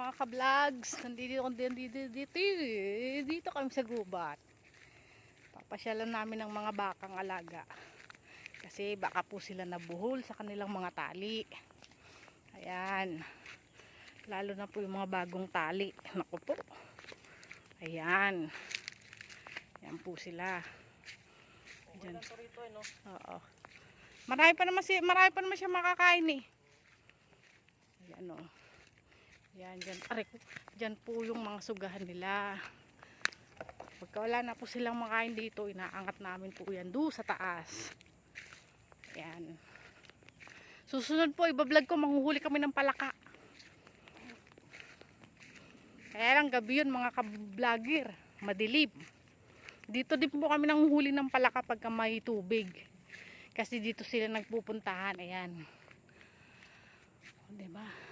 mga ka-vlogs. Dito kami sa gubat. Papasyalan namin ng mga bakang alaga. Kasi baka po sila nabuhol sa kanilang mga tali. Ayan. Lalo na po yung mga bagong tali. Naku po. Ayan. Ayan po sila. Diyan. Oo. Marami pa naman siya makakain eh. Ayan o. Ayan, dyan. Dyan po yung mga sugahan nila. Pagka wala na po silang makain dito, inaangat namin po yan doon sa taas. Ayan. Susunod po, ibablog ko, manghuhuli kami ng palaka. Kaya lang gabi yun mga ka-vlogger. Madilim. Dito din po kami nanguhuli ng palaka pagka may tubig. Kasi dito sila nagpupuntahan. Ayan. Diba?